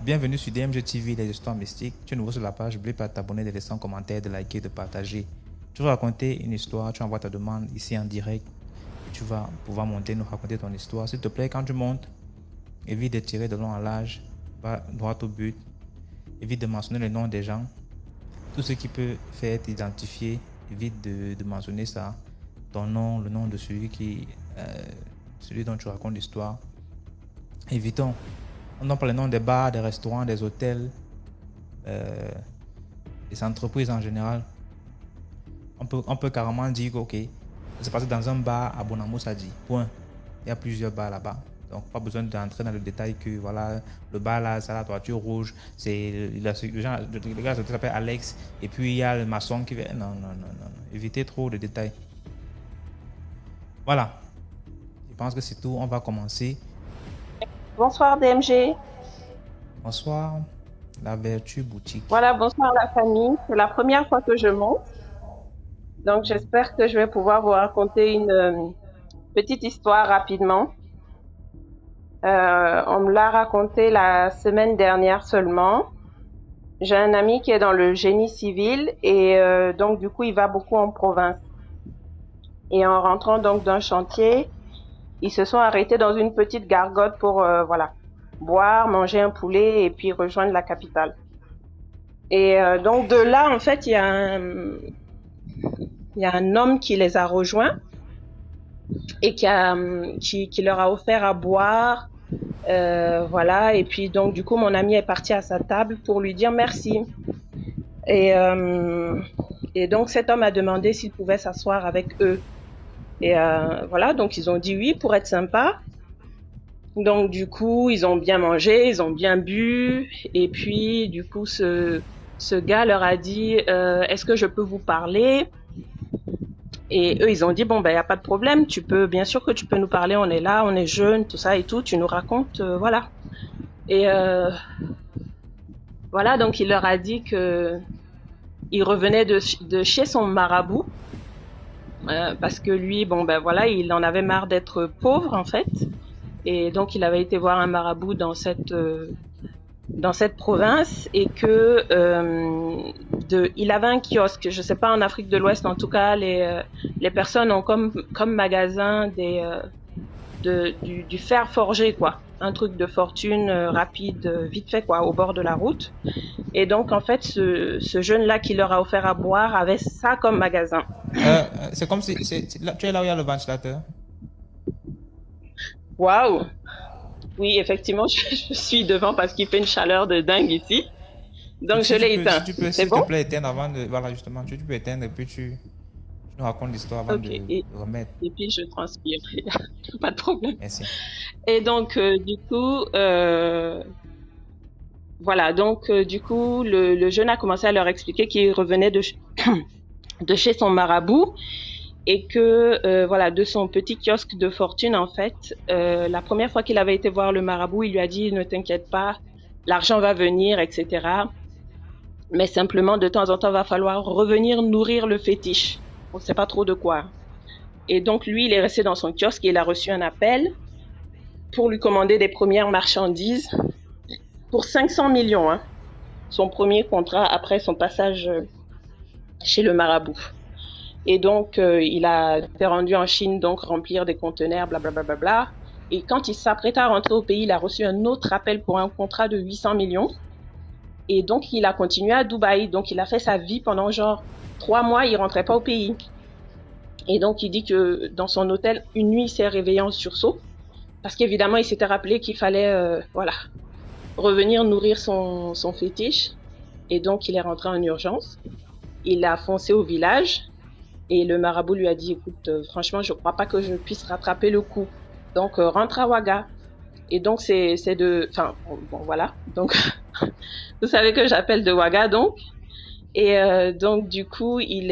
Bienvenue sur DMG TV, les histoires mystiques. Tu es nouveau sur la page, n'oublie pas de t'abonner, de laisser un commentaire, de liker, de partager. Tu vas raconter une histoire, tu envoies ta demande ici en direct. Tu vas pouvoir monter, nous raconter ton histoire. S'il te plaît, quand tu montes, évite de tirer de long en large, va droit au but. Évite de mentionner le nom des gens. Tout ce qui peut faire t'identifier, évite de mentionner ça. Ton nom, le nom de celui dont tu racontes l'histoire. Évitons. On n'a pas le nom des bars, des restaurants, des hôtels, des entreprises en général. On peut carrément dire que ok, c'est passé dans un bar à Bonamoussadi. Point. Il y a plusieurs bars là-bas. Donc pas besoin d'entrer dans le détail que voilà, le bar là, c'est la toiture rouge, c'est le gars s'appelle Alex, et puis il y a le maçon qui vient. Non. Évitez trop de détails. Voilà. Je pense que c'est tout. On va commencer. Bonsoir DMG. Bonsoir, la Vertu Boutique. Voilà, bonsoir la famille. C'est la première fois que je monte. Donc j'espère que je vais pouvoir vous raconter une petite histoire rapidement. On me l'a raconté la semaine dernière seulement. J'ai un ami qui est dans le génie civil et donc du coup il va beaucoup en province. Et en rentrant donc d'un chantier, ils se sont arrêtés dans une petite gargote pour boire, manger un poulet et puis rejoindre la capitale. Et donc de là, en fait, il y a un homme qui les a rejoints et qui leur a offert à boire. Et puis donc du coup, mon ami est parti à sa table pour lui dire merci. Et donc cet homme a demandé s'il pouvait s'asseoir avec eux. Et donc ils ont dit oui pour être sympa. Donc du coup, ils ont bien mangé, ils ont bien bu, et puis du coup, ce gars leur a dit est-ce que je peux vous parler? Et eux, ils ont dit bon ben y a pas de problème, bien sûr que tu peux nous parler, on est là, on est jeunes, tout ça et tout, tu nous racontes, voilà. Et donc il leur a dit que il revenait de chez son marabout. Parce que lui, il en avait marre d'être pauvre en fait, et donc il avait été voir un marabout dans cette province et que il avait un kiosque. Je sais pas en Afrique de l'Ouest, en tout cas les personnes ont comme magasin du fer forgé quoi, un truc de fortune rapide, vite fait quoi, au bord de la route. Et donc en fait ce jeune là qui leur a offert à boire avait ça comme magasin. C'est comme si tu es là où il y a le ventilateur. Waouh! Oui, effectivement, je suis devant parce qu'il fait une chaleur de dingue ici. Donc je l'ai éteint. Si tu peux, s'il te plaît, éteindre avant de. Voilà, justement, tu peux éteindre et puis tu nous racontes l'histoire avant de remettre. Et puis je transpire. Pas de problème. Merci. Et donc, du coup, le jeune a commencé à leur expliquer qu'il revenait de chez son marabout. Et que de son petit kiosque de fortune en fait, la première fois qu'il avait été voir le marabout, il lui a dit ne t'inquiète pas, l'argent va venir, etc. Mais simplement de temps en temps va falloir revenir nourrir le fétiche. On ne sait pas trop de quoi. Et donc lui, il est resté dans son kiosque et il a reçu un appel pour lui commander des premières marchandises pour 500 millions. Hein. Son premier contrat après son passage chez le marabout. Et donc, il a été rendu en Chine, donc remplir des conteneurs, blablabla. Et quand il s'apprêtait à rentrer au pays, il a reçu un autre appel pour un contrat de 800 millions. Et donc, il a continué à Dubaï. Donc, il a fait sa vie pendant 3 mois, il rentrait pas au pays. Et donc, il dit que dans son hôtel, une nuit, il s'est réveillé en sursaut. Parce qu'évidemment, il s'était rappelé qu'il fallait, revenir nourrir son fétiche. Et donc, il est rentré en urgence. Il a foncé au village. Et le marabout lui a dit, écoute, franchement, je crois pas que je puisse rattraper le coup. Donc, rentre à Ouaga. Et donc, Donc, vous savez que j'appelle de Ouaga, donc. Et donc, du coup, il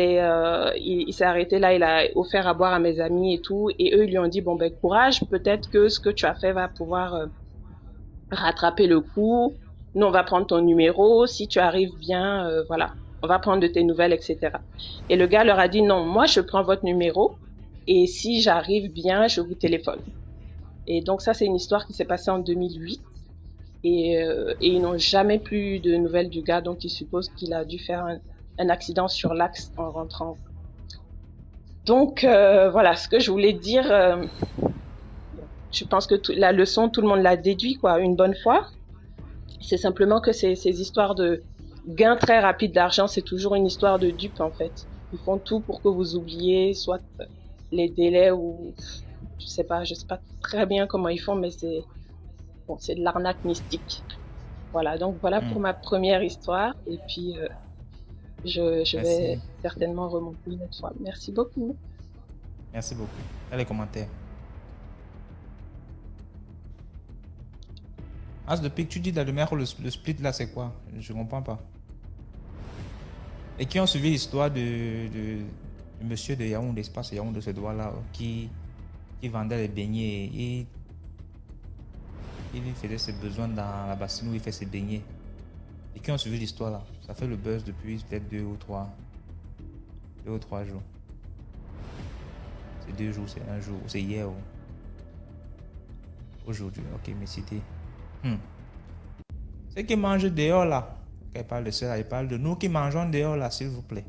s'est arrêté là, il a offert à boire à mes amis et tout. Et eux, ils lui ont dit, courage, peut-être que ce que tu as fait va pouvoir rattraper le coup. Nous, on va prendre ton numéro. Si tu arrives bien, on va prendre de tes nouvelles, etc. Et le gars leur a dit, non, moi, je prends votre numéro. Et si j'arrive bien, je vous téléphone. Et donc ça, c'est une histoire qui s'est passée en 2008. Et ils n'ont jamais plus de nouvelles du gars, donc ils supposent qu'il a dû faire un accident sur l'axe en rentrant. Donc voilà, ce que je voulais dire, je pense que la leçon, tout le monde l'a déduit quoi, une bonne fois. C'est simplement que ces histoires de gains très rapides d'argent, c'est toujours une histoire de dupe en fait. Ils font tout pour que vous oubliez, soit les délais ou je sais pas très bien comment ils font, mais c'est de l'arnaque mystique. Voilà, donc voilà pour ma première histoire. Et puis, je vais certainement remonter une autre fois. Merci beaucoup. Merci beaucoup. Dans les commentaires. As depuis que tu dis Dallumer, le split là, c'est quoi? Je comprends pas. Et qui ont suivi l'histoire du monsieur de Yaoundé, l'espace Yaoundé, ce doigt-là, qui vendait les beignets et il faisait ses besoins dans la bassine où il fait ses beignets. Et qui ont suivi l'histoire là. Ça fait le buzz depuis peut-être 2 ou 3 jours. C'est 2 jours, c'est 1 jour, c'est hier ou aujourd'hui. Ok, mais c'était. Ceux qui mangent dehors là, quand il parle de ça, il parle de nous qui mangeons dehors là, s'il vous plaît.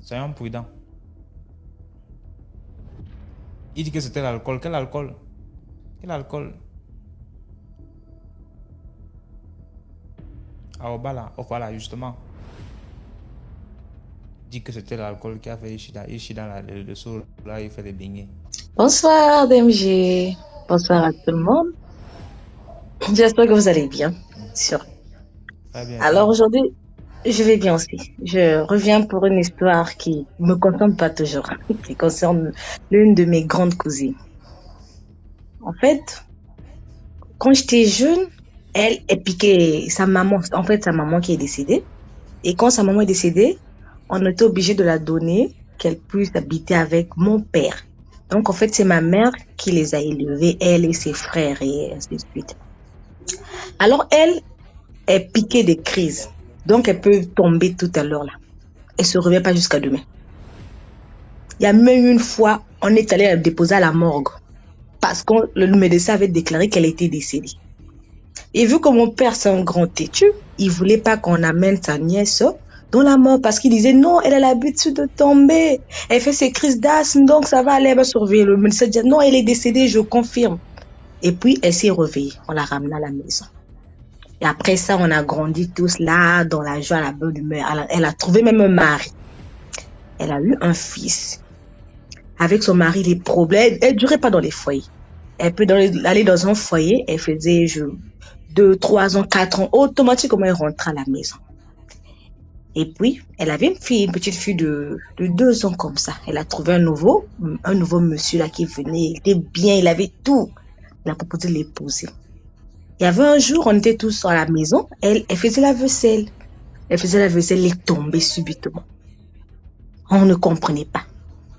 Soyons prudents. Il dit que c'était l'alcool. Quel alcool? Quel alcool? Ah, là, oh, voilà, justement. Il dit que c'était l'alcool qui a fait Ishida. Ishida, le sol, là, il fait des beignets. Bonsoir, DMG. Bonsoir à tout le monde. J'espère que vous allez bien. Sûr. Très bien. Alors aujourd'hui, je vais bien aussi. Je reviens pour une histoire qui me concerne pas toujours, qui concerne l'une de mes grandes cousines. En fait, quand j'étais jeune, elle est piquée sa maman. En fait, sa maman qui est décédée. Et quand sa maman est décédée, on était obligé de la donner, qu'elle puisse habiter avec mon père. Donc, en fait, c'est ma mère qui les a élevés, elle et ses frères et ainsi de suite. Alors, elle est piquée des crises. Donc, elle peut tomber tout à l'heure là. Elle se revient pas jusqu'à demain. Il y a même une fois, on est allé la déposer à la morgue. Parce que le médecin avait déclaré qu'elle était décédée. Et vu que mon père, c'est un grand têtu, il voulait pas qu'on amène sa nièce dans la mort parce qu'il disait non, elle a l'habitude de tomber. Elle fait ses crises d'asthme, donc ça va aller, elle va surveiller. Le médecin dit non, elle est décédée, je confirme. Et puis, elle s'est réveillée. On l'a ramenée à la maison. Et après ça, on a grandi tous là, dans la joie, la bonne humeur. Elle a trouvé même un mari. Elle a eu un fils. Avec son mari, les problèmes, elle ne durait pas dans les foyers. Elle peut aller dans un foyer, elle faisait 2, 3 ans, 4 ans, automatiquement elle rentre à la maison. Et puis, elle avait une petite fille de 2 ans comme ça. Elle a trouvé un nouveau monsieur là qui venait, il était bien, il avait tout. Elle a proposé de l'épouser. Il y avait un jour, on était tous à la maison, elle faisait la vaisselle. Elle faisait la vaisselle, elle est tombée subitement. On ne comprenait pas.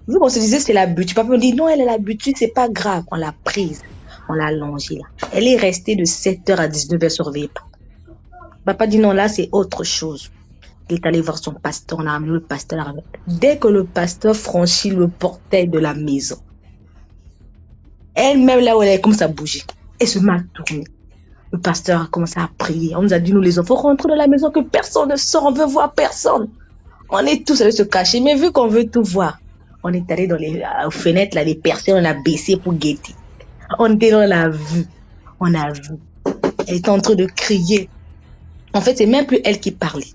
Vu qu'on se disait c'est l'habitude, papa me dit non, elle a l'habitude, c'est pas grave. On l'a prise, on l'a allongée là. Elle est restée de 7h à 19h, elle surveillait pas. Papa dit non, là c'est autre chose. Il est allé voir son pasteur, on a ramené le pasteur. Dès que le pasteur franchit le portail de la maison, elle-même là où elle commence à bouger, elle se met à tourner. Le pasteur a commencé à prier. On nous a dit, nous les enfants, rentrez dans la maison, que personne ne sort, on veut voir personne. On est tous allés se cacher, mais vu qu'on veut tout voir, on est allé dans aux fenêtres, là, les personnes, on a baissé pour guetter. On était dans la vue. On a vu. Elle était en train de crier. En fait, c'est même plus elle qui parlait.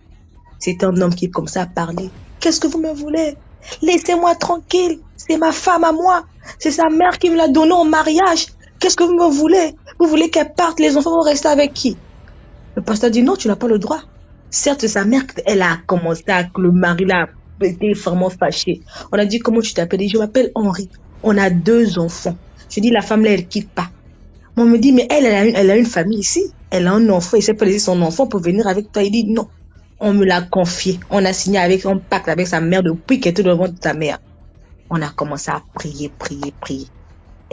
C'est un homme qui comme ça parlait. Qu'est-ce que vous me voulez? Laissez-moi tranquille. C'est ma femme à moi. C'est sa mère qui me l'a donnée en mariage. Qu'est-ce que vous me voulez? Vous voulez qu'elle parte? Les enfants vont rester avec qui? Le pasteur dit non, tu n'as pas le droit. Certes, sa mère, elle a commencé à que le mari là était vraiment fâché. On a dit comment tu t'appelles? Je m'appelle Henri. On a 2 enfants. Je dis la femme là, elle quitte pas. On me dit mais elle a une famille ici. Elle a un enfant. Il sait pas laisser son enfant pour venir avec toi. Il dit non. On me l'a confié. On a signé avec un pacte avec sa mère depuis qu'elle était devant ta mère. On a commencé à prier.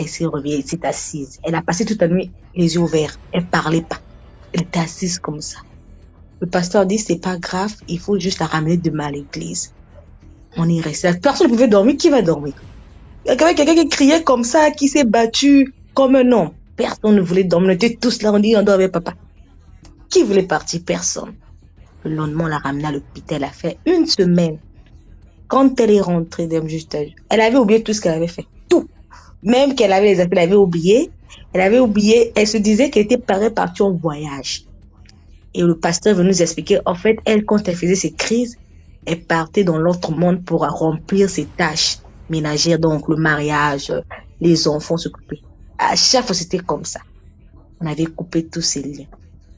Elle s'est réveillée, elle s'est assise. Elle a passé toute la nuit les yeux ouverts. Elle parlait pas. Elle était assise comme ça. Le pasteur dit c'est pas grave, il faut juste la ramener demain à l'église. On est resté là. Personne ne pouvait dormir. Qui va dormir? Il y avait quelqu'un qui criait comme ça, qui s'est battu comme un homme. Personne ne voulait dormir. On était tous là, on dit on dort avec papa. Qui voulait partir? Personne. Le lendemain, on l'a ramenée à l'hôpital. Elle a fait 1 semaine. Quand elle est rentrée, elle avait oublié tout ce qu'elle avait fait. Tout. Même qu'elle avait les affaires, elle avait oublié. Elle se disait qu'elle était partie en voyage. Et le pasteur veut nous expliquer, en fait, elle, quand elle faisait ses crises, elle partait dans l'autre monde pour remplir ses tâches ménagères, donc le mariage, les enfants s'occuper. À chaque fois, c'était comme ça. On avait coupé tous ces liens.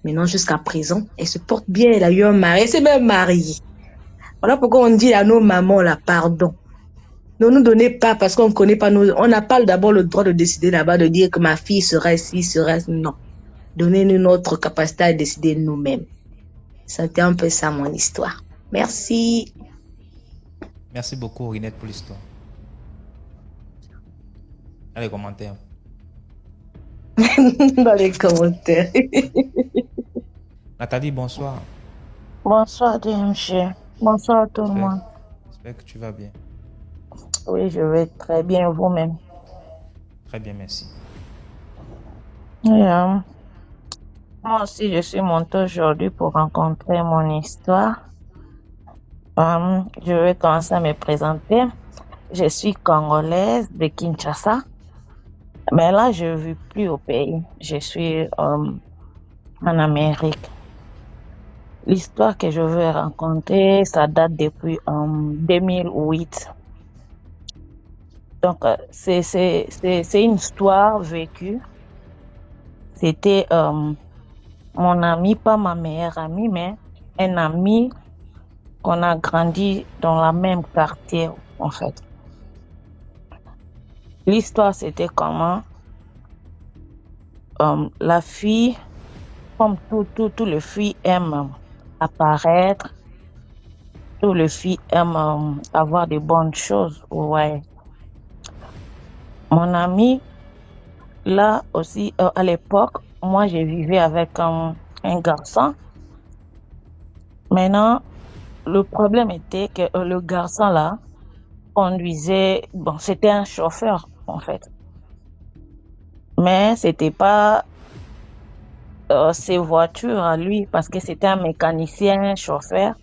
Maintenant, jusqu'à présent, elle se porte bien, elle a eu un mari, elle s'est même mariée. Voilà pourquoi on dit à nos mamans, là, pardon. Ne nous donnez pas, parce qu'on ne connaît pas on n'a pas d'abord le droit de décider là-bas, de dire que ma fille sera ici, non. Donnez-nous notre capacité à décider nous-mêmes. C'était un peu ça mon histoire. Merci. Merci beaucoup, Rinette, pour l'histoire. Dans les commentaires. Dans les commentaires. Nathalie, bonsoir. Bonsoir DMG. Bonsoir à tout le monde. J'espère que tu vas bien. Oui, je vais très bien, vous-même. Très bien, merci. Moi aussi, je suis montée aujourd'hui pour rencontrer mon histoire. Je vais commencer à me présenter. Je suis congolaise de Kinshasa. Mais là, je ne vis plus au pays. Je suis en Amérique. L'histoire que je veux raconter, ça date depuis 2008. Donc, c'est une histoire vécue. C'était mon ami, pas ma meilleure amie, mais un ami qu'on a grandi dans la même quartier, en fait. L'histoire, c'était comment la fille, comme tout les filles aiment apparaître, tout les filles aiment avoir de bonnes choses, ouais. Mon ami, là aussi, à l'époque, moi, je vivais avec un garçon. Maintenant, le problème était que le garçon, là, conduisait, bon, c'était un chauffeur, en fait. Mais c'était pas ses voitures à lui, parce que c'était un mécanicien, un chauffeur.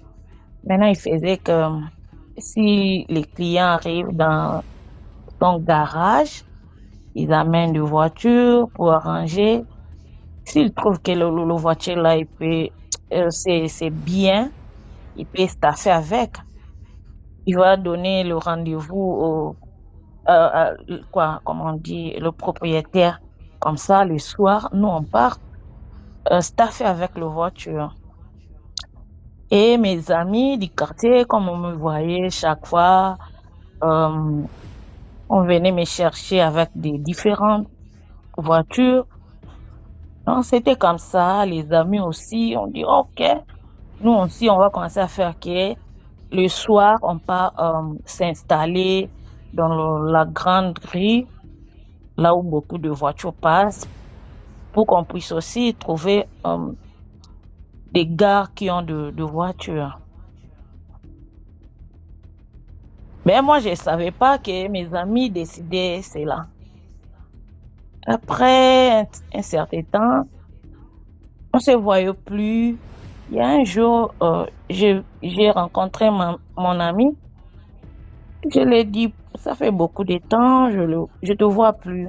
Maintenant, il faisait que si les clients arrivent dans son garage, ils amènent des voitures pour arranger. S'il trouve que le voiture là, c'est bien, il peut staffer avec. Il va donner le rendez-vous comment on dit, le propriétaire. Comme ça, le soir, nous on part staffer avec la voiture. Et mes amis du quartier, comme on me voyait chaque fois, on venait me chercher avec des différentes voitures. Donc, c'était comme ça. Les amis aussi, on dit, OK, nous aussi, on va commencer à faire que le soir, on part s'installer dans la grande rue, là où beaucoup de voitures passent, pour qu'on puisse aussi trouver des gares qui ont de voitures. Mais moi, je ne savais pas que mes amis décidaient cela. Après un certain temps, on ne se voyait plus. Il y a un jour, j'ai rencontré mon ami. Je lui ai dit, ça fait beaucoup de temps, je ne te vois plus.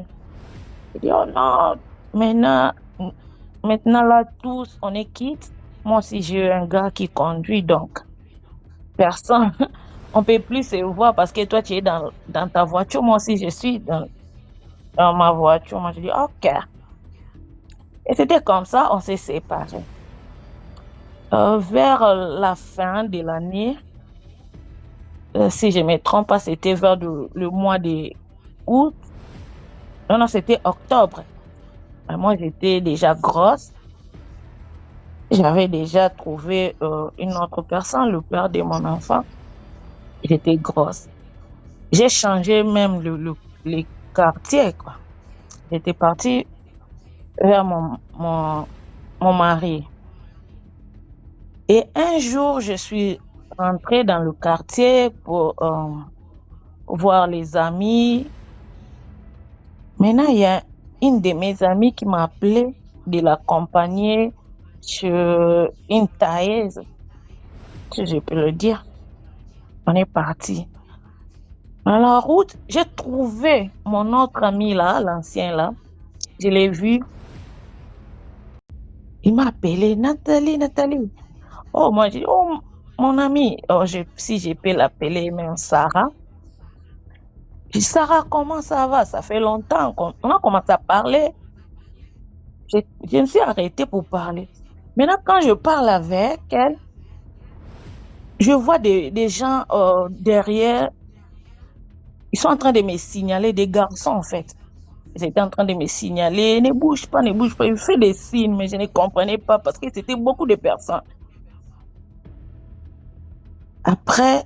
Il dit, oh non, maintenant là, tous, on est quitte. Moi aussi, j'ai un gars qui conduit, donc personne, on ne peut plus se voir parce que toi, tu es dans ta voiture. Moi aussi, je suis dans ma voiture. Moi, je dis, OK. Et c'était comme ça, on s'est séparés. Vers la fin de l'année, si je ne me trompe pas, c'était vers le mois d'août. Non, c'était octobre. Moi, j'étais déjà grosse. J'avais déjà trouvé une autre personne, le père de mon enfant. J'étais grosse. J'ai changé même les quartiers, quoi. J'étais partie vers mon mari. Et un jour, je suis rentrer dans le quartier pour voir les amis. Maintenant, il y a une de mes amies qui m'a appelé de l'accompagner sur une tailleuse, si je peux le dire. On est parti. Dans la route, j'ai trouvé mon autre ami là, l'ancien là. Je l'ai vu. Il m'a appelé, Nathalie, Nathalie. Oh, moi, j'ai dit, oh, mon ami. Oh, si je peux l'appeler même Sarah. Je dis, Sarah, comment ça va? Ça fait longtemps qu'on a commencé à parler. Je me suis arrêtée pour parler. Maintenant, quand je parle avec elle, je vois des gens derrière. Ils sont en train de me signaler, des garçons en fait. Ils étaient en train de me signaler, ne bouge pas, ne bouge pas. Ils faisaient des signes, mais je ne comprenais pas parce que c'était beaucoup de personnes. Après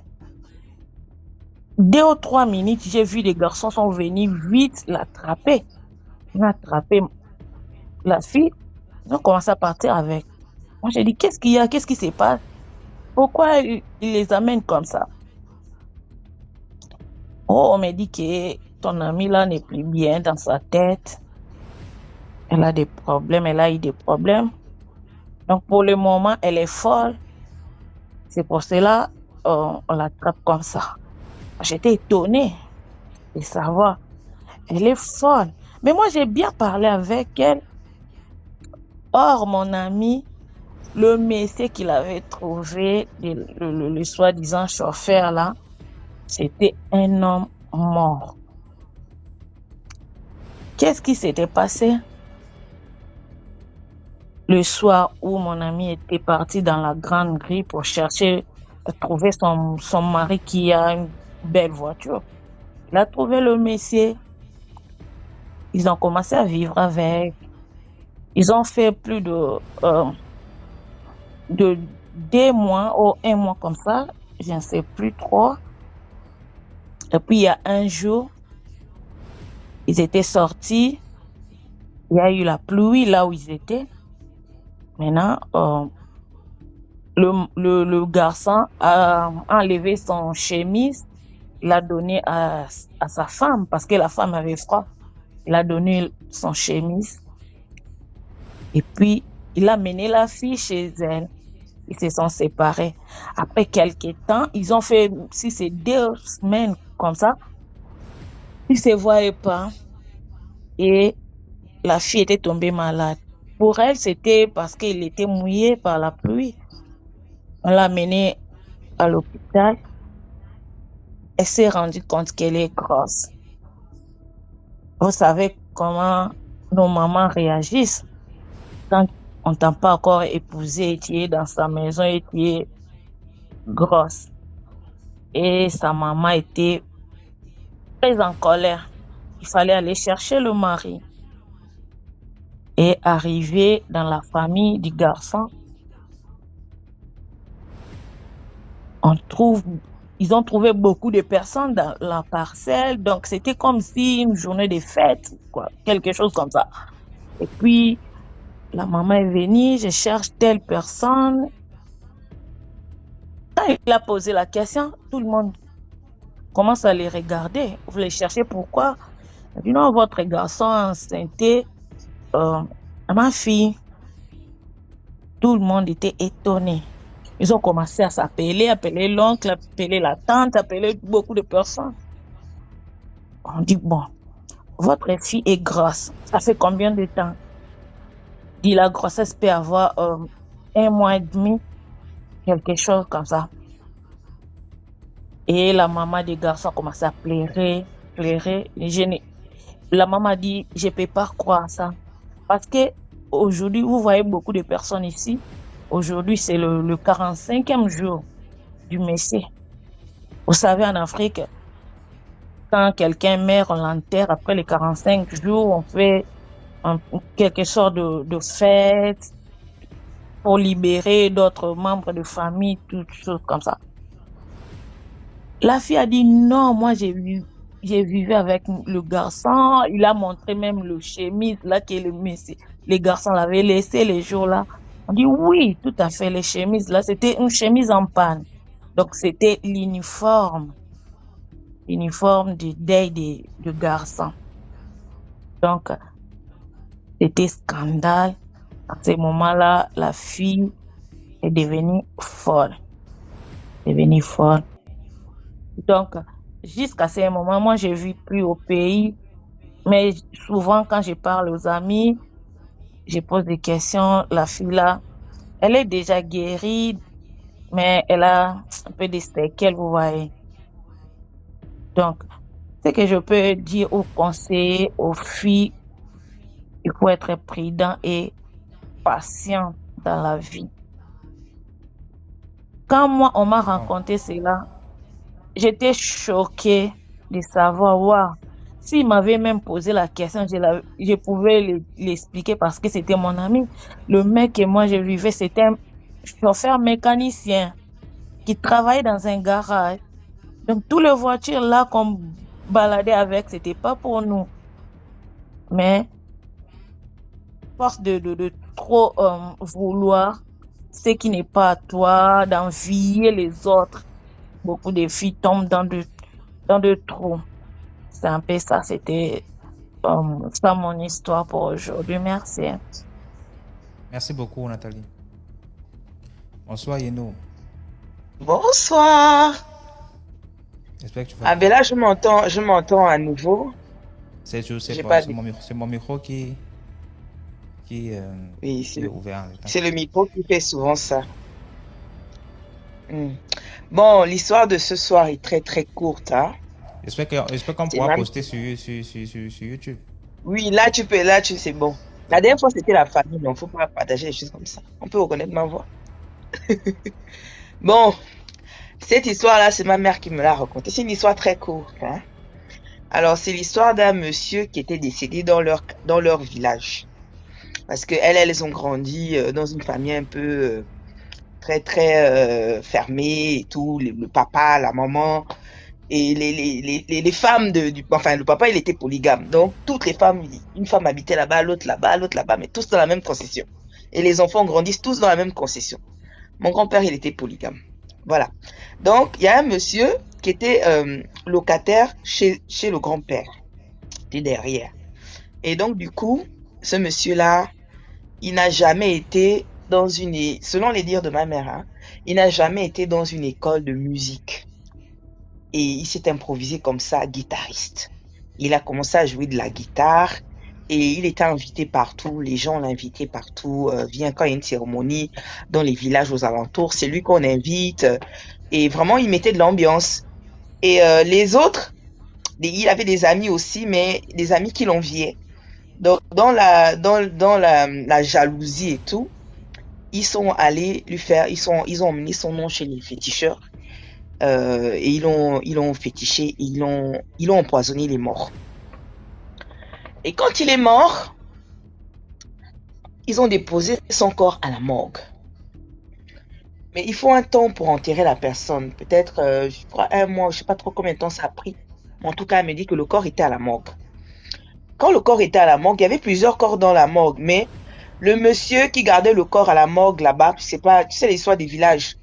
2 ou 3 minutes, j'ai vu des garçons sont venus vite l'attraper. Ils ont attrapé la fille. Ils ont commencé à partir avec. Moi, j'ai dit, qu'est-ce qu'il y a? Qu'est-ce qui se passe? Pourquoi ils les amènent comme ça? Oh, on m'a dit que ton amie là n'est plus bien dans sa tête. Elle a des problèmes, elle a eu des problèmes. Donc, pour le moment, elle est folle. C'est pour cela on l'attrape comme ça. J'étais étonnée de savoir. Elle est folle. Mais moi, j'ai bien parlé avec elle. Or, mon ami, le monsieur qu'il avait trouvé, le soi-disant chauffeur là, c'était un homme mort. Qu'est-ce qui s'était passé? Le soir où mon ami était parti dans la grande grille pour chercher à trouver son mari qui a une belle voiture. Il a trouvé le monsieur. Ils ont commencé à vivre avec. Ils ont fait plus de 2 mois ou 1 mois comme ça. Je ne sais plus trop. Et puis il y a un jour, ils étaient sortis. Il y a eu la pluie là où ils étaient. Maintenant, le garçon a enlevé son chemise, il l'a donné à sa femme parce que la femme avait froid. Il a donné son chemise et puis il a mené la fille chez elle. Ils se sont séparés. Après quelques temps, ils ont fait, si c'est 2 semaines comme ça, ils se voyaient pas et la fille était tombée malade. Pour elle, c'était parce qu'il était mouillé par la pluie. On l'a menée à l'hôpital. Elle s'est rendue compte qu'elle est grosse. Vous savez comment nos mamans réagissent quand on ne t'a pas encore épousé et tu es dans sa maison et tu es grosse. Et sa maman était très en colère. Il fallait aller chercher le mari. Et arriver dans la famille du garçon, ils ont trouvé beaucoup de personnes dans la parcelle, donc c'était comme si une journée de fête, quoi, quelque chose comme ça. Et puis, la maman est venue, je cherche telle personne. Quand il a posé la question, tout le monde commence à les regarder. Vous les cherchez pourquoi? Il a dit non, votre garçon enceinté, ma fille. Tout le monde était étonné. Ils ont commencé à s'appeler, appeler l'oncle, appeler la tante, appeler beaucoup de personnes. On dit, bon, votre fille est grosse. Ça fait combien de temps? Il dit, la grossesse peut avoir 1 mois et demi, quelque chose comme ça. Et la maman du garçon a commencé à pleurer. La maman dit, je ne peux pas croire ça. Parce que aujourd'hui, vous voyez beaucoup de personnes ici. Aujourd'hui, c'est le 45e jour du Messie. Vous savez, en Afrique, quand quelqu'un meurt, on l'enterre. Après les 45 jours, on fait quelque sorte de fête pour libérer d'autres membres de famille, toutes choses comme ça. La fille a dit non, moi j'ai vécu avec le garçon. Il a montré même le chemise là que les garçons l'avaient laissé les jours là. On dit oui, tout à fait, les chemises là, c'était une chemise en panne. Donc, c'était l'uniforme du deuil de garçon. Donc, c'était scandale. À ce moment-là, la fille est devenue folle. Donc, jusqu'à ce moment, moi, je vis plus au pays. Mais souvent, quand je parle aux amis, je pose des questions. La fille là, elle est déjà guérie, mais elle a un peu des séquelles, vous voyez. Donc, ce que je peux dire aux conseillers, aux filles, il faut être prudent et patient dans la vie. Quand moi, on m'a Bon, raconté cela, j'étais choquée de savoir, waouh, s'il m'avait même posé la question, je pouvais l'expliquer parce que c'était mon ami. Le mec que moi je vivais, c'était un chauffeur mécanicien qui travaillait dans un garage. Donc, toutes les voitures là qu'on baladait avec, c'était pas pour nous. Mais, force de trop vouloir ce qui n'est pas à toi, d'envier les autres, beaucoup de filles tombent dans de trous. C'est un peu ça, c'était ça mon histoire pour aujourd'hui. Merci. merci beaucoup, Nathalie. Bonsoir, Yeno. Bonsoir. J'espère que tu vas Ah bien. ben là, je m'entends à nouveau. C'est J'ai pas dit. c'est mon micro qui, Oui, qui est ouvert en même temps. c'est le micro qui fait souvent ça. Hmm. Bon, l'histoire de ce soir est très très courte, hein. J'espère qu'on C'est pourra même. poster sur YouTube. Oui, c'est bon. La dernière fois, c'était la famille, donc faut pas partager des choses comme ça. On peut reconnaître ma voix. Bon, cette histoire-là, c'est ma mère qui me l'a racontée. C'est une histoire très courte, hein. Alors, c'est l'histoire d'un monsieur qui était décédé dans leur village. Parce que elles ont grandi dans une famille un peu très très fermée et tout. Le papa, la maman et les femmes enfin le papa il était polygame. Donc toutes les femmes, une femme habitait là-bas, l'autre là-bas, mais tous dans la même concession. Et les enfants grandissent tous dans la même concession. Mon grand-père il était polygame. Voilà. Donc il y a un monsieur qui était locataire chez le grand-père, qui était derrière. Et donc du coup, ce monsieur-là, il n'a jamais été selon les dires de ma mère, hein, il n'a jamais été dans une école de musique. Et il s'est improvisé comme ça, guitariste. Il a commencé à jouer de la guitare et il était invité partout. Les gens l'invitaient partout. Viens quand il y a une cérémonie dans les villages aux alentours, c'est lui qu'on invite. Et vraiment, il mettait de l'ambiance. Et les autres, il avait des amis aussi, mais des amis qui l'enviaient. Donc, dans la jalousie et tout, ils sont allés ils ont emmené son nom chez les féticheurs, et ils l'ont fétiché, ils l'ont empoisonné, il est mort. Et quand il est mort, ils ont déposé son corps à la morgue. Mais il faut un temps pour enterrer la personne, peut-être, je crois 1 mois, je sais pas trop combien de temps ça a pris. En tout cas, elle me dit que le corps était à la morgue. Quand le corps était à la morgue, il y avait plusieurs corps dans la morgue, mais le monsieur qui gardait le corps à la morgue là-bas, tu sais l'histoire des villages,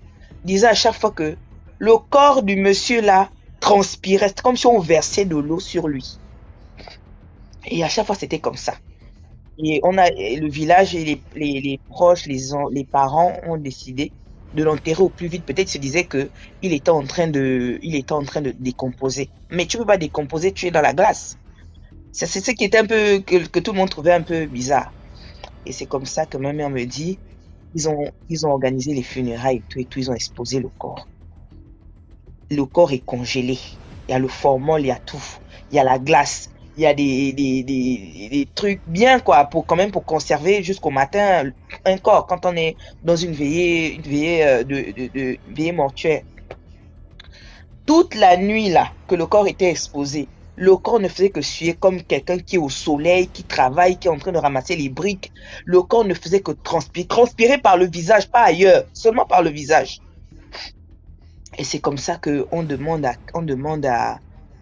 disait à chaque fois que le corps du monsieur là transpirait, c'était comme si on versait de l'eau sur lui. Et à chaque fois c'était comme ça. Et le village et les proches, les parents ont décidé de l'enterrer au plus vite. Peut-être se disaient que il était en train de décomposer. Mais tu peux pas décomposer, tu es dans la glace. C'est ce qui était un peu, que tout le monde trouvait un peu bizarre. Et c'est comme ça que ma mère me dit, ils ont organisé les funérailles et tout, ils ont exposé le corps. Le corps est congelé. Il y a le formol, il y a tout. Il y a la glace. Il y a des trucs bien, quoi, pour conserver jusqu'au matin un corps quand on est dans une veillée veillée mortuaire. Toute la nuit, là, que le corps était exposé, le corps ne faisait que suer comme quelqu'un qui est au soleil, qui travaille, qui est en train de ramasser les briques. Le corps ne faisait que transpirer par le visage, pas ailleurs, seulement par le visage. Et c'est comme ça qu'on demande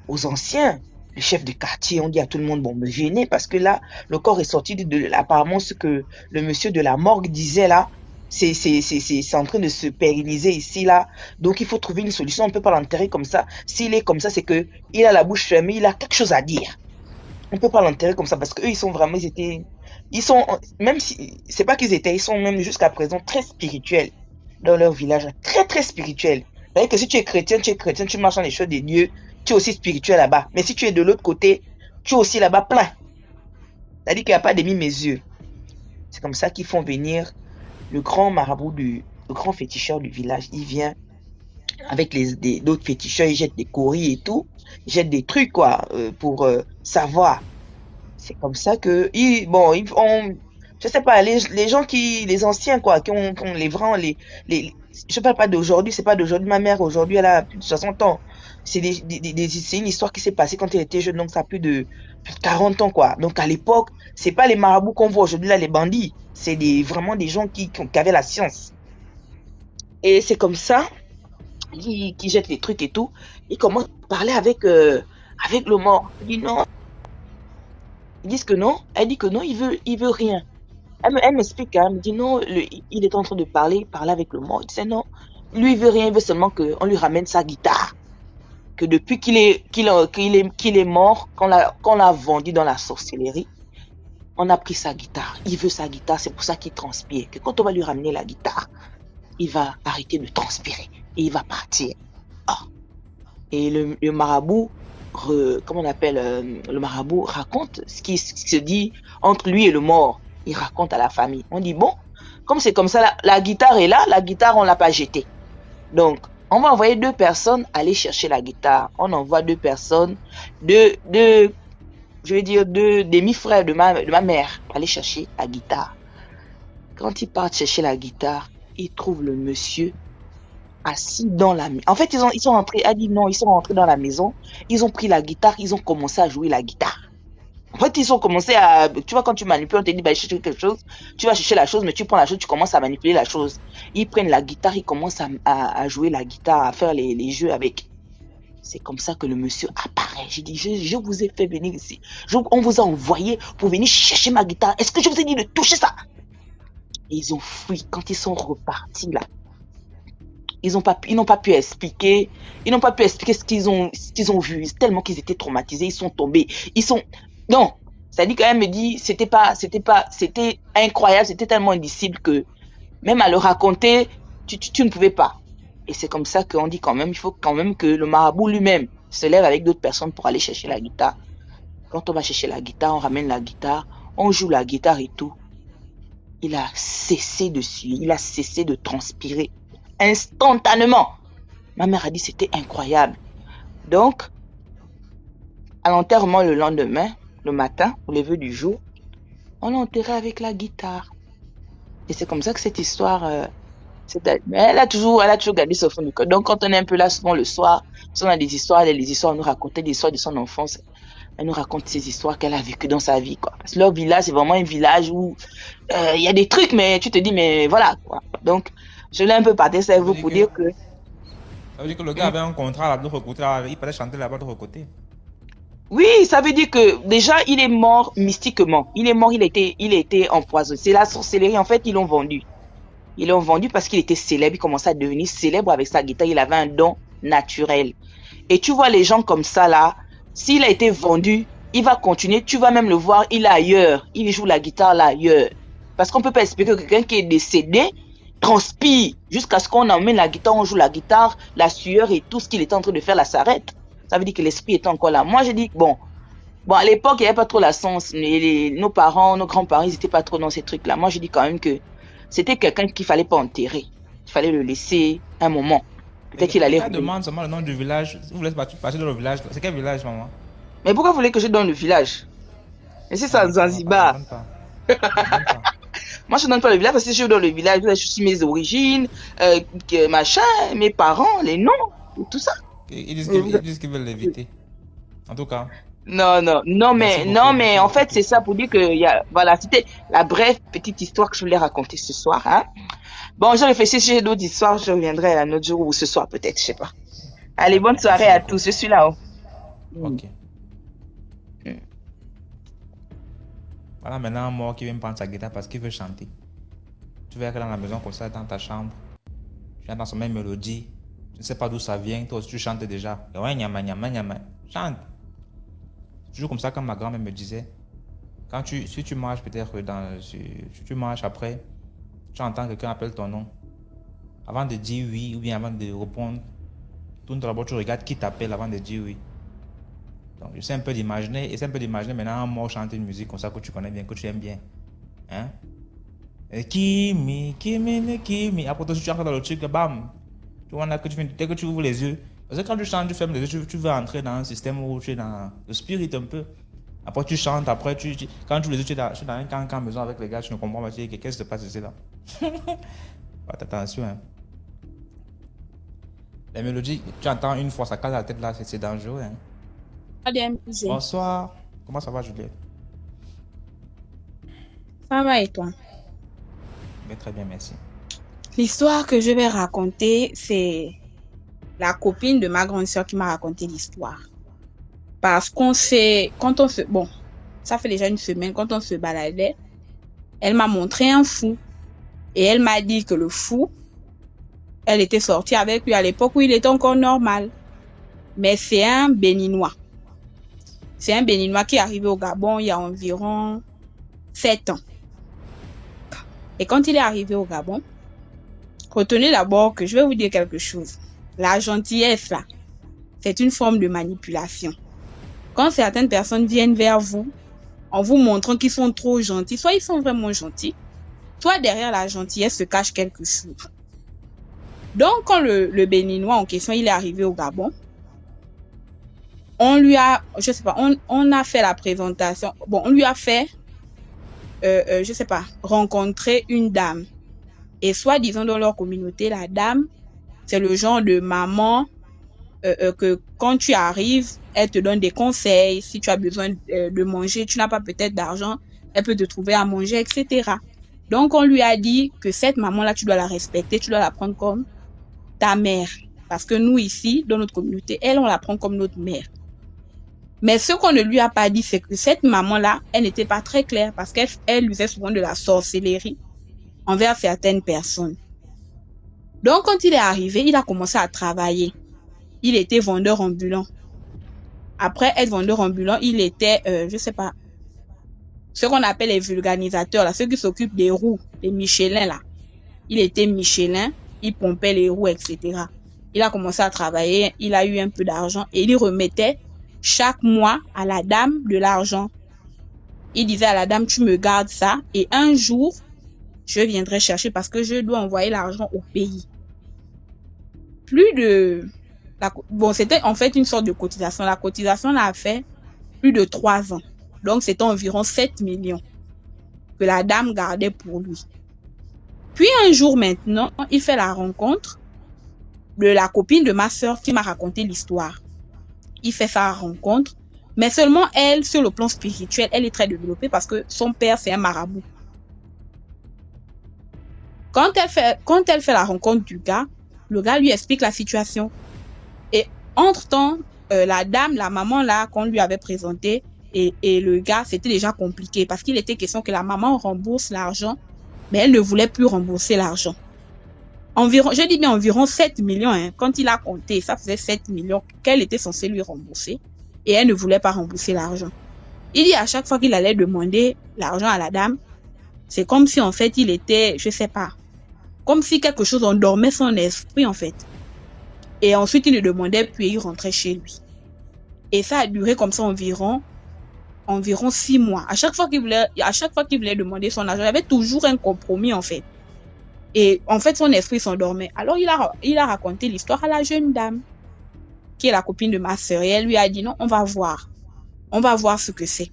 aux anciens, le chef de quartier, on dit à tout le monde, bon, me venez, parce que là, le corps est sorti apparemment ce que le monsieur de la morgue disait là, c'est en train de se pérenniser ici, là. Donc, il faut trouver une solution. On ne peut pas l'enterrer comme ça. S'il est comme ça, c'est que il a la bouche fermée, il a quelque chose à dire. On ne peut pas l'enterrer comme ça parce qu'eux, ils sont vraiment, ils sont, même si, c'est pas qu'ils étaient, ils sont même jusqu'à présent très spirituels dans leur village. Très, très spirituels. C'est-à-dire que si tu es chrétien, tu marches dans les choses de Dieu, tu es aussi spirituel là-bas. Mais si tu es de l'autre côté, tu es aussi là-bas plein. C'est-à-dire qu'il n'y a pas demi-mesure. C'est comme ça qu'ils font venir le grand marabout le grand féticheur du village. Il vient avec d'autres féticheurs, ils jettent des courriers et tout, ils jettent des trucs, quoi, pour savoir. C'est comme ça que, je sais pas, les gens les anciens, quoi, qui ont les vrais, je parle pas d'aujourd'hui, c'est pas d'aujourd'hui, ma mère, aujourd'hui, elle a plus de 60 ans. C'est une histoire qui s'est passée quand elle était jeune, donc ça a plus de 40 ans, quoi. Donc, à l'époque, c'est pas les marabouts qu'on voit aujourd'hui, là, les bandits. C'est vraiment des gens qui avaient la science. Et c'est comme ça, qui jettent les trucs et tout. Ils commencent à parler avec le mort. Il dit non. Ils disent que non. Elle dit que non, il veut rien. Elle m'explique, hein, elle me dit non, il est en train de parler avec le mort. Il disait non, lui il veut rien, il veut seulement qu'on lui ramène sa guitare. Que depuis qu'il est mort, qu'on l'a vendu dans la sorcellerie, on a pris sa guitare. Il veut sa guitare, c'est pour ça qu'il transpire. Que quand on va lui ramener la guitare, il va arrêter de transpirer et il va partir. Oh. Et le marabout, le marabout raconte ce qui se dit entre lui et le mort. Il raconte à la famille. On dit bon, comme c'est comme ça, la guitare est là, la guitare on l'a pas jetée. Donc on va envoyer 2 personnes aller chercher la guitare. On envoie 2 personnes, deux demi-frères de ma mère aller chercher la guitare. Quand ils partent chercher la guitare, ils trouvent le monsieur assis dans la maison. En fait, ils sont rentrés, elle dit non, ils sont rentrés dans la maison, ils ont pris la guitare, ils ont commencé à jouer la guitare. En fait, ils ont commencé à, tu vois, quand tu manipules, on te dit, bah, chercher quelque chose, tu vas chercher la chose, mais tu prends la chose, tu commences à manipuler la chose. Ils prennent la guitare, ils commencent à jouer la guitare, à faire les jeux avec. C'est comme ça que le monsieur apparaît. J'ai dit, je vous ai fait venir ici. On vous a envoyé pour venir chercher ma guitare. Est-ce que je vous ai dit de toucher ça? Et ils ont fui. Quand ils sont repartis là, ils n'ont pas pu expliquer ce qu'ils ont vu, tellement qu'ils étaient traumatisés, ils sont tombés, non, ça dit quand même, me dit, c'était incroyable, c'était tellement indicible que même à le raconter, tu ne pouvais pas. Et c'est comme ça qu'on dit quand même, il faut quand même que le marabout lui-même se lève avec d'autres personnes pour aller chercher la guitare. Quand on va chercher la guitare, on ramène la guitare, on joue la guitare et tout. Il a cessé de suer, il a cessé de transpirer. Instantanément. Ma mère a dit c'était incroyable. Donc, à l'enterrement le lendemain, le matin, au lever du jour, on l'a enterré avec la guitare. Et c'est comme ça que cette histoire, mais elle a toujours gardé ce fond du cœur. Donc, quand on est un peu là, souvent le soir, si on a des histoires, on nous racontait des histoires de son enfance. Elle nous raconte ces histoires qu'elle a vécues dans sa vie, quoi. Parce que leur village, c'est vraiment un village où il y a des trucs, mais tu te dis, mais voilà, quoi. Donc, je l'ai un peu partagé avec vous pour dire que... Ça veut dire que le gars avait un contrat là, de l'autre côté, là, il parlait chanter là-bas de l'autre côté. Oui, ça veut dire que déjà, il est mort mystiquement. Il est mort, il a été empoisonné. C'est la sorcellerie, en fait, ils l'ont vendu. Ils l'ont vendu parce qu'il était célèbre, il commençait à devenir célèbre avec sa guitare, il avait un don naturel. Et tu vois les gens comme ça là, s'il a été vendu, il va continuer, tu vas même le voir, il est ailleurs, il joue la guitare là ailleurs. Parce qu'on peut pas expliquer que quelqu'un qui est décédé transpire jusqu'à ce qu'on emmène la guitare, on joue la guitare, la sueur et tout ce qu'il était en train de faire là s'arrête. Ça veut dire que l'esprit est encore là. Moi, je dis, bon, à l'époque, il n'y avait pas trop la sens. Nos parents, nos grands-parents, ils n'étaient pas trop dans ces trucs-là. Moi, je dis quand même que c'était quelqu'un qu'il fallait pas enterrer. Il fallait le laisser un moment. Peut-être qu'il allait... Elle demande seulement le nom du village. Vous voulez passer dans le village. C'est quel village, maman? Mais pourquoi vous voulez que je donne le village? Mais c'est ça, Zanzibar. Moi, je ne donne pas le village parce que je donne le village. Je suis mes origines, machin, mes parents, les noms, tout ça. Ils disent qu'ils veulent l'éviter. En tout cas. Non, mais en fait, c'est ça pour dire que, voilà, c'était la brève petite histoire que je voulais raconter ce soir, hein. Bon, je réfléchis, si j'ai d'autres histoires, je reviendrai un autre jour ou ce soir peut-être, je sais pas. Allez, bonne soirée à tous, je suis là-haut. Ok. Voilà maintenant un mort qui vient me prendre sa guitare parce qu'il veut chanter. Tu tu verras que dans la maison comme ça, dans ta chambre, tu entends son même mélodie. Tu ne sais pas d'où ça vient. Toi aussi, tu chantes déjà. Ouais, nyama, nyama, nyama. Chante. Toujours comme ça, comme ma grand-mère me disait. Si tu marches peut-être si tu marches après, tu entends quelqu'un appeler ton nom. Avant de dire oui ou bien avant de répondre, tourne d'abord, tu regardes qui t'appelle avant de dire oui. Donc, j'essaie un peu d'imaginer, maintenant un mort chanter une musique comme ça que tu connais bien, que tu aimes bien. Hein? Kimi. Après, toi, si tu entres dans le truc, bam. Tu vois, là, dès que tu ouvres les yeux. Parce que quand tu chantes, tu fermes les yeux, tu veux entrer dans un système où tu es dans le spirit un peu. Après, tu chantes, après, quand tu les yeux, tu es dans un camp maison avec les gars, tu ne comprends pas, tu dis, qu'est-ce qui se passe ici là? Faites attention, hein. Les mélodies, tu entends une fois, ça casse la tête là, c'est dangereux, hein. Bonsoir. Comment ça va, Juliette? Ça va et toi? Mais très bien, merci. L'histoire que je vais raconter, c'est la copine de ma grande sœur qui m'a raconté l'histoire. Parce bon, ça fait déjà une semaine, quand on se baladait, elle m'a montré un fou. Et elle m'a dit que le fou, elle était sortie avec lui à l'époque où il était encore normal. Mais c'est un Béninois. C'est un Béninois qui est arrivé au Gabon il y a environ 7 ans. Et quand il est arrivé au Gabon, retenez d'abord que je vais vous dire quelque chose. La gentillesse, là, c'est une forme de manipulation. Quand certaines personnes viennent vers vous, en vous montrant qu'ils sont trop gentils, soit ils sont vraiment gentils, soit derrière la gentillesse se cache quelque chose. Donc, quand le Béninois en question, il est arrivé au Gabon, on lui a, je sais pas, on a fait la présentation, bon, on lui a fait, je sais pas, rencontrer une dame. Et soi-disant dans leur communauté, la dame, c'est le genre de maman que quand tu arrives, elle te donne des conseils. Si tu as besoin de manger, tu n'as pas peut-être d'argent, elle peut te trouver à manger, etc. Donc, on lui a dit que cette maman-là, tu dois la respecter, tu dois la prendre comme ta mère. Parce que nous, ici, dans notre communauté, elle, on la prend comme notre mère. Mais ce qu'on ne lui a pas dit, c'est que cette maman-là, elle n'était pas très claire parce qu'elle usait souvent de la sorcellerie envers certaines personnes. Donc, quand il est arrivé, il a commencé à travailler. Il était vendeur ambulant. Après être vendeur ambulant, il était, je sais pas, ce qu'on appelle les vulganisateurs, là, ceux qui s'occupent des roues, les Michelin, là. Il était Michelin, il pompait les roues, etc. Il a commencé à travailler, il a eu un peu d'argent et il remettait chaque mois à la dame de l'argent. Il disait à la dame, tu me gardes ça et un jour, je viendrai chercher parce que je dois envoyer l'argent au pays. Bon, c'était en fait une sorte de cotisation. La cotisation l'a fait plus de 3 ans. Donc, c'était environ 7 millions que la dame gardait pour lui. Puis, un jour maintenant, il fait la rencontre de la copine de ma sœur qui m'a raconté l'histoire. Il fait sa rencontre, mais seulement elle, sur le plan spirituel, elle est très développée parce que son père, c'est un marabout. Quand elle fait la rencontre du gars, le gars lui explique la situation. Et entre-temps, la maman là, qu'on lui avait présentée, et le gars, c'était déjà compliqué parce qu'il était question que la maman rembourse l'argent, mais elle ne voulait plus rembourser l'argent. Je dis bien environ 7 millions, hein. Quand il a compté, ça faisait 7 millions qu'elle était censée lui rembourser et elle ne voulait pas rembourser l'argent. Il dit à chaque fois qu'il allait demander l'argent à la dame, c'est comme si en fait il était, je sais pas, comme si quelque chose endormait son esprit en fait. Et ensuite il le demandait puis il rentrait chez lui. Et ça a duré comme ça environ 6 mois. À chaque fois qu'il voulait demander son argent, il y avait toujours un compromis en fait. Et en fait, son esprit s'endormait. Alors, il a raconté l'histoire à la jeune dame, qui est la copine de ma sœur. Et elle lui a dit, non, on va voir. On va voir ce que c'est.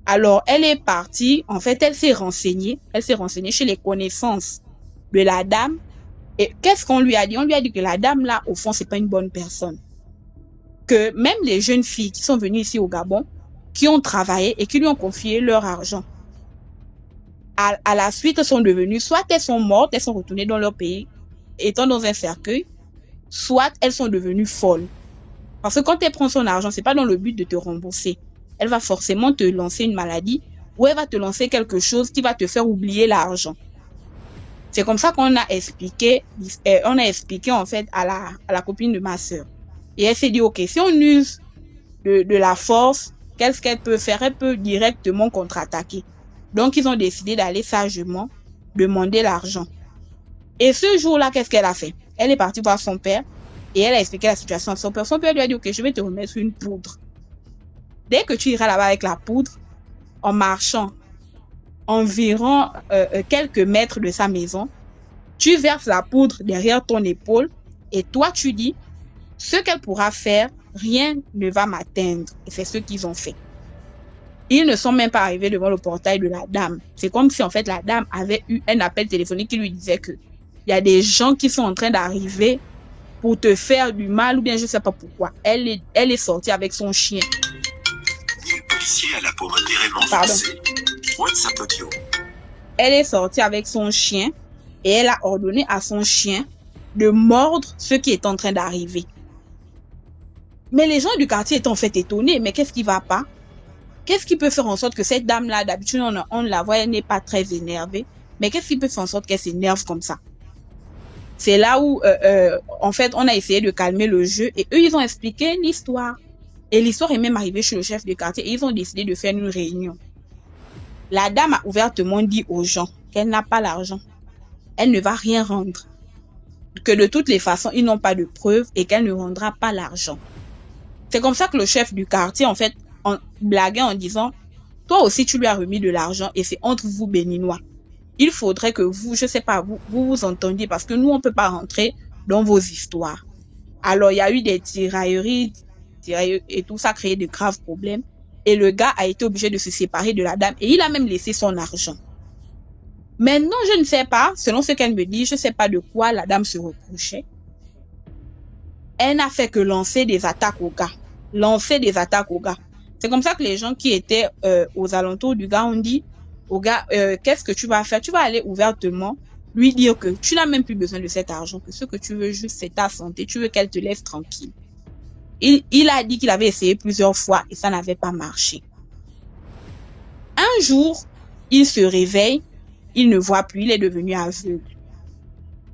Alors, elle est partie. En fait, elle s'est renseignée. Elle s'est renseignée chez les connaissances de la dame. Et qu'est-ce qu'on lui a dit? On lui a dit que la dame, là, au fond, c'est pas une bonne personne. Que même les jeunes filles qui sont venues ici au Gabon, qui ont travaillé et qui lui ont confié leur argent, à la suite, sont devenues, soit elles sont mortes, elles sont retournées dans leur pays, étant dans un cercueil, soit elles sont devenues folles. Parce que quand elle prend son argent, c'est pas dans le but de te rembourser. Elle va forcément te lancer une maladie ou elle va te lancer quelque chose qui va te faire oublier l'argent. C'est comme ça qu'on a expliqué, en fait à la copine de ma sœur. Et elle s'est dit, ok, si on use de la force, qu'est-ce qu'elle peut faire? Elle peut directement contre-attaquer. Donc, ils ont décidé d'aller sagement demander l'argent. Et ce jour-là, qu'est-ce qu'elle a fait? Elle est partie voir son père et elle a expliqué la situation à son père. Son père lui a dit, ok, je vais te remettre une poudre. Dès que tu iras là-bas avec la poudre, en marchant environ quelques mètres de sa maison, tu verses la poudre derrière ton épaule et toi, tu dis, ce qu'elle pourra faire, rien ne va m'atteindre. Et c'est ce qu'ils ont fait. Ils ne sont même pas arrivés devant le portail de la dame. C'est comme si, en fait, la dame avait eu un appel téléphonique qui lui disait que il y a des gens qui sont en train d'arriver pour te faire du mal ou bien je ne sais pas pourquoi. Elle est sortie avec son chien. Le policier à la peau modérément foncée. WhatsApp audio. Elle est sortie avec son chien et elle a ordonné à son chien de mordre ce qui est en train d'arriver. Mais les gens du quartier étaient en fait étonnés. Mais qu'est-ce qui va pas? Qu'est-ce qui peut faire en sorte que cette dame-là, d'habitude, on la voit, elle n'est pas très énervée. Mais qu'est-ce qui peut faire en sorte qu'elle s'énerve comme ça? C'est là où, en fait, on a essayé de calmer le jeu et eux, ils ont expliqué l'histoire. Et l'histoire est même arrivée chez le chef de quartier et ils ont décidé de faire une réunion. La dame a ouvertement dit aux gens qu'elle n'a pas l'argent. Elle ne va rien rendre. Que de toutes les façons, ils n'ont pas de preuves et qu'elle ne rendra pas l'argent. C'est comme ça que le chef du quartier, en fait, blaguait en disant, toi aussi, tu lui as remis de l'argent et c'est entre vous, Béninois. Il faudrait que vous, je sais pas, vous entendiez parce que nous, on peut pas rentrer dans vos histoires. Alors, il y a eu des tirailleries et tout ça a créé de graves problèmes. Et le gars a été obligé de se séparer de la dame et il a même laissé son argent. Maintenant, je ne sais pas, selon ce qu'elle me dit, je ne sais pas de quoi la dame se reprochait. Elle n'a fait que lancer des attaques au gars. C'est comme ça que les gens qui étaient aux alentours du gars ont dit au gars, qu'est-ce que tu vas faire? Tu vas aller ouvertement lui dire que tu n'as même plus besoin de cet argent, que ce que tu veux juste, c'est ta santé. Tu veux qu'elle te laisse tranquille. Il a dit qu'il avait essayé plusieurs fois et ça n'avait pas marché. Un jour, il se réveille, il ne voit plus, il est devenu aveugle.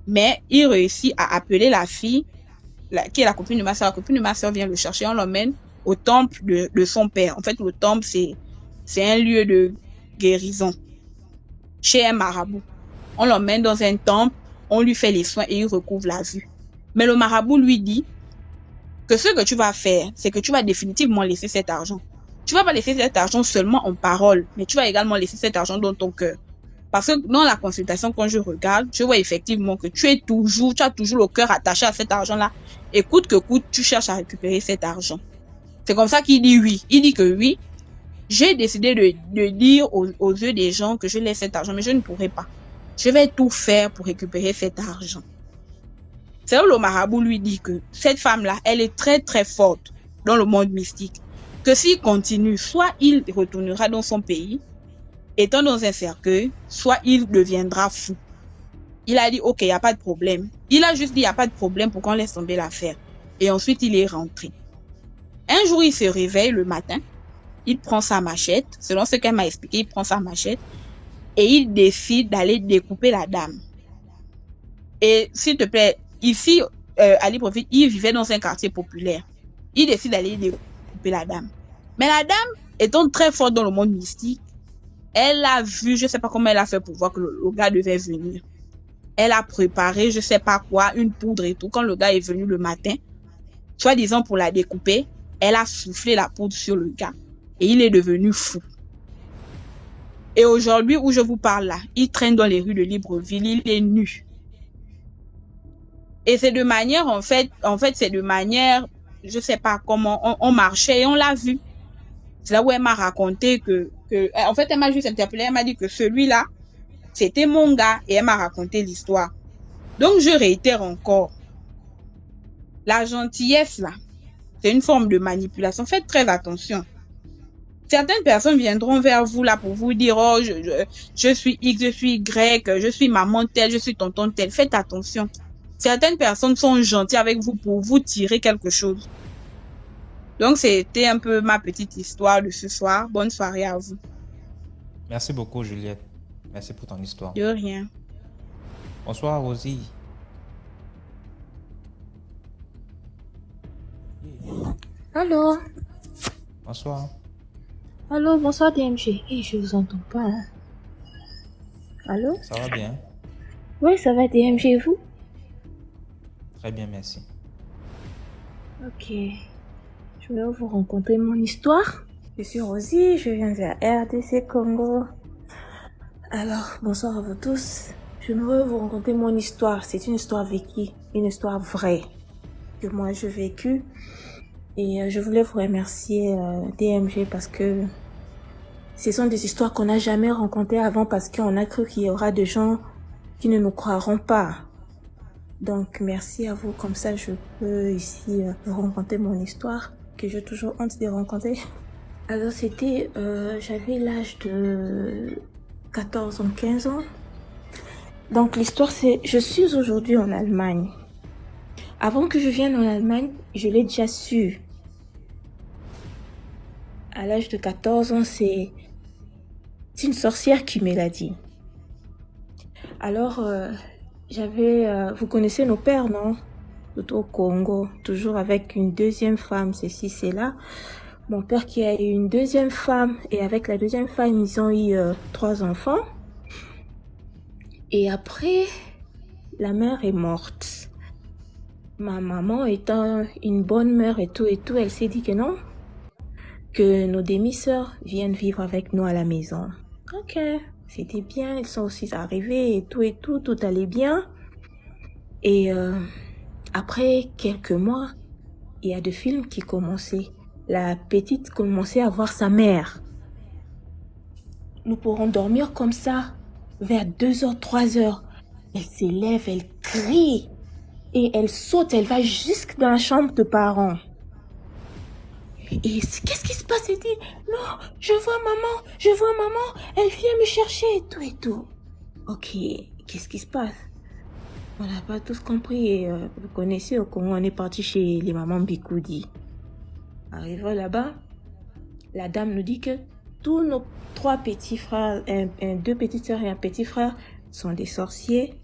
Mais il réussit à appeler la fille, qui est la copine de ma soeur. La copine de ma soeur vient le chercher, on l'emmène au temple de son père. En fait, le temple, c'est un lieu de guérison chez un marabout. On l'emmène dans un temple, on lui fait les soins et il recouvre la vue. Mais le marabout lui dit que ce que tu vas faire, c'est que tu vas définitivement laisser cet argent. Tu vas pas laisser cet argent seulement en parole, mais tu vas également laisser cet argent dans ton cœur. Parce que dans la consultation, quand je regarde, je vois effectivement que tu as toujours le cœur attaché à cet argent-là. Et coûte que coûte, tu cherches à récupérer cet argent. C'est comme ça qu'il dit oui. Il dit que oui, j'ai décidé de dire aux yeux des gens que je laisse cet argent, mais je ne pourrai pas. Je vais tout faire pour récupérer cet argent. C'est là où le marabout lui dit que cette femme-là, elle est très très forte dans le monde mystique. Que s'il continue, soit il retournera dans son pays, étant dans un cercueil, soit il deviendra fou. Il a dit, ok, il n'y a pas de problème. Il a juste dit, il n'y a pas de problème pour qu'on laisse tomber l'affaire. Et ensuite, il est rentré. Un jour, il se réveille le matin. Il prend sa machette. Selon ce qu'elle m'a expliqué, il prend sa machette. Et il décide d'aller découper la dame. Et s'il te plaît, ici, à Libreville, il vivait dans un quartier populaire. Il décide d'aller découper la dame. Mais la dame, étant très forte dans le monde mystique, elle a vu, je ne sais pas comment elle a fait pour voir que le gars devait venir. Elle a préparé, je ne sais pas quoi, une poudre et tout. Quand le gars est venu le matin, soi-disant pour la découper, elle a soufflé la poudre sur le gars. Et il est devenu fou. Et aujourd'hui où je vous parle là, il traîne dans les rues de Libreville, il est nu. Et c'est de manière, en fait, c'est de manière, je ne sais pas comment, on marchait et on l'a vu. C'est là où elle m'a raconté en fait, elle m'a juste interpellé, elle m'a dit que celui-là, c'était mon gars et elle m'a raconté l'histoire. Donc, je réitère encore. La gentillesse, là, c'est une forme de manipulation. Faites très attention. Certaines personnes viendront vers vous, là, pour vous dire, oh, je suis X, je suis Y, je suis maman telle, je suis tonton telle. Faites attention. Certaines personnes sont gentilles avec vous pour vous tirer quelque chose. Donc, c'était un peu ma petite histoire de ce soir. Bonne soirée à vous. Merci beaucoup, Juliette. Merci pour ton histoire. De rien. Bonsoir, Rosie. Allô? Bonsoir. Allô, bonsoir DMG. Je vous entends pas. Hein. Allô? Ça va bien? Oui, ça va DMG, et vous? Très bien, merci. Ok. Je vais vous raconter mon histoire. Je suis Rosie, je viens de la RDC Congo. Alors, bonsoir à vous tous. Je vais vous raconter mon histoire. C'est une histoire vécue, une histoire vraie que moi j'ai vécue. Et je voulais vous remercier DMG parce que ce sont des histoires qu'on n'a jamais rencontrées avant parce qu'on a cru qu'il y aura des gens qui ne nous croiront pas. Donc merci à vous, comme ça je peux ici vous raconter mon histoire que j'ai toujours honte de raconter. Alors c'était, j'avais l'âge de 14 ans, 15 ans. Donc l'histoire c'est, je suis aujourd'hui en Allemagne. Avant que je vienne en Allemagne, je l'ai déjà su. À l'âge de 14 ans, c'est une sorcière qui me l'a dit. Alors, vous connaissez nos pères, non? Surtout au Congo, toujours avec une deuxième femme, ceci, c'est là. Mon père qui a eu une deuxième femme, et avec la deuxième femme, ils ont eu 3 enfants. Et après, la mère est morte. Ma maman étant une bonne mère et tout, elle s'est dit que non, que nos demi-sœurs viennent vivre avec nous à la maison. Ok, c'était bien, ils sont aussi arrivés et tout, tout allait bien. Et après quelques mois, il y a des films qui commençaient. La petite commençait à voir sa mère. Nous pourrons dormir comme ça, vers 2h, 3h. Elle s'élève, elle crie, et elle saute, elle va jusque dans la chambre de parents. Et qu'est-ce qui se passe? Elle dit, non, je vois maman, elle vient me chercher et tout. Ok, qu'est-ce qui se passe? On n'a pas tous compris. Et, vous connaissez, au Congo, on est parti chez les mamans Bikoudi. Arrivé là-bas, la dame nous dit que tous nos 3 petits frères, 2 petites sœurs et un petit frère sont des sorciers.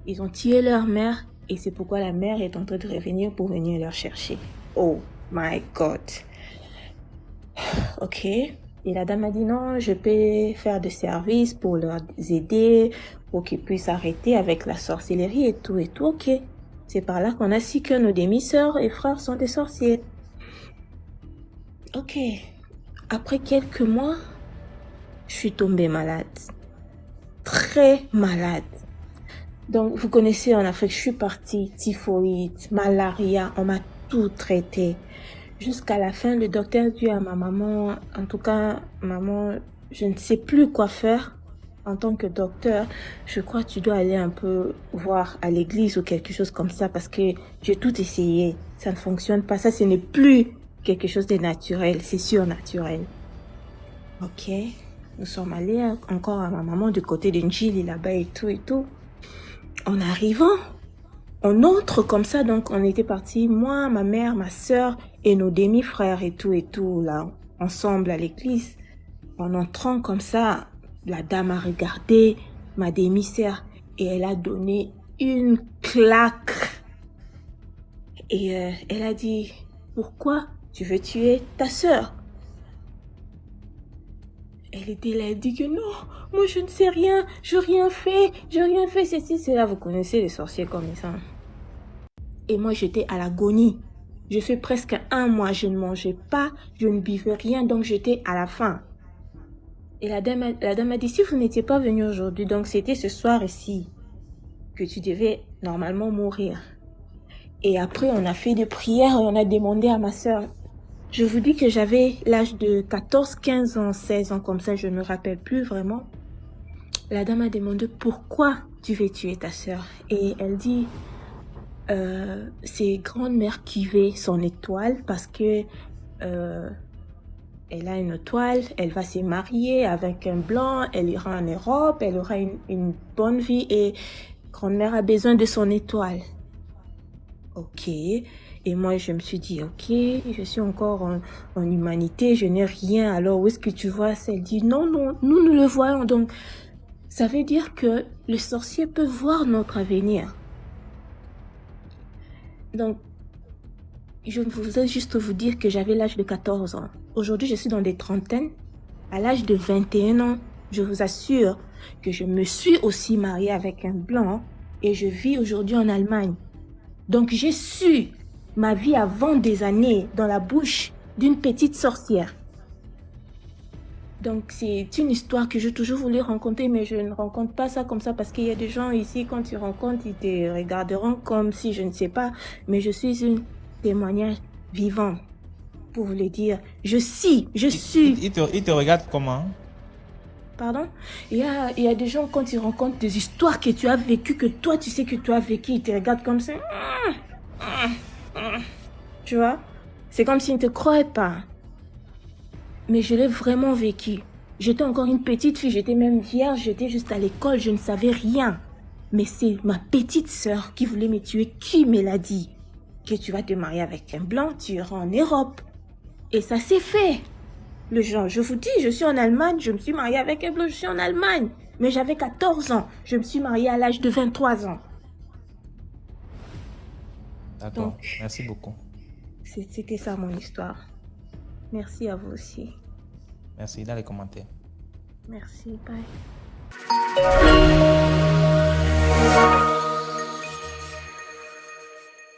Ils ont tué leur mère et c'est pourquoi la mère est en train de revenir pour venir leur chercher. Oh my God. Ok. Et la dame a dit non, je peux faire des services pour leur aider, pour qu'ils puissent arrêter avec la sorcellerie et tout. Ok. C'est par là qu'on a su que nos demi-sœurs et frères sont des sorciers. Ok. Après quelques mois, je suis tombée malade. Très malade. Donc, vous connaissez en Afrique, je suis partie, typhoïde, malaria, on m'a tout traité. Jusqu'à la fin, le docteur dit à ma maman, en tout cas, maman, je ne sais plus quoi faire en tant que docteur. Je crois que tu dois aller un peu voir à l'église ou quelque chose comme ça parce que j'ai tout essayé. Ça ne fonctionne pas. Ça, ce n'est plus quelque chose de naturel, c'est surnaturel. Ok. Nous sommes allés encore à ma maman du côté de Njili là-bas et tout. En arrivant, on entre comme ça, donc on était partis, moi, ma mère, ma sœur et nos demi-frères et tout, là, ensemble à l'église. En entrant comme ça, la dame a regardé ma demi-sœur et elle a donné une claque. Et elle a dit, pourquoi tu veux tuer ta sœur? Elle était là, elle dit que non, moi je ne sais rien, j'ai rien fait, ceci, cela. Vous connaissez les sorciers comme ça. Et moi j'étais à l'agonie. Je fais presque 1 mois, je ne mangeais pas, je ne buvais rien, donc j'étais à la faim. Et la dame a dit, si vous n'étiez pas venu aujourd'hui, donc c'était ce soir ici, que tu devais normalement mourir. Et après on a fait des prières et on a demandé à ma sœur. Je vous dis que j'avais l'âge de 14, 15 ans, 16 ans, comme ça, je ne me rappelle plus vraiment. La dame a demandé pourquoi tu veux tuer ta sœur. Et elle dit, c'est grande-mère qui veut son étoile parce que elle a une étoile, elle va se marier avec un blanc, elle ira en Europe, elle aura une bonne vie et grande-mère a besoin de son étoile. Ok. Et moi, je me suis dit, ok, je suis encore en humanité, je n'ai rien. Alors, où est-ce que tu vois ça? Elle dit, non, nous le voyons. Donc, Ça veut dire que le sorcier peut voir notre avenir. Donc, je voudrais juste vous dire que j'avais l'âge de 14 ans. Aujourd'hui, je suis dans des trentaines. À l'âge de 21 ans, je vous assure que je me suis aussi mariée avec un blanc et je vis aujourd'hui en Allemagne. Donc, j'ai su ma vie avant des années dans la bouche d'une petite sorcière. Donc, c'est une histoire que j'ai toujours voulu raconter, mais je ne rencontre pas ça comme ça parce qu'il y a des gens ici, quand tu rencontres, ils te regarderont comme si je ne sais pas, mais je suis un témoignage vivant pour vous le dire. Je suis. Il te regarde comment? Pardon? Il y a des gens, quand ils rencontrent des histoires que tu as vécues, que toi, tu sais que tu as vécu, ils te regardent comme ça. Tu vois? C'est comme s'ils ne te croyaient pas. Mais je l'ai vraiment vécu. J'étais encore une petite fille, j'étais même vierge, j'étais juste à l'école, je ne savais rien. Mais c'est ma petite sœur qui voulait me tuer qui me l'a dit. Que tu vas te marier avec un blanc, tu iras en Europe. Et ça s'est fait. Le genre, je vous dis, je suis en Allemagne, je me suis mariée avec un blanc, je suis en Allemagne. Mais j'avais 14 ans, je me suis mariée à l'âge de 23 ans. D'accord, Donc, merci beaucoup. C'était ça mon histoire. Merci à vous aussi. Merci, dans les commentaires. Merci, bye.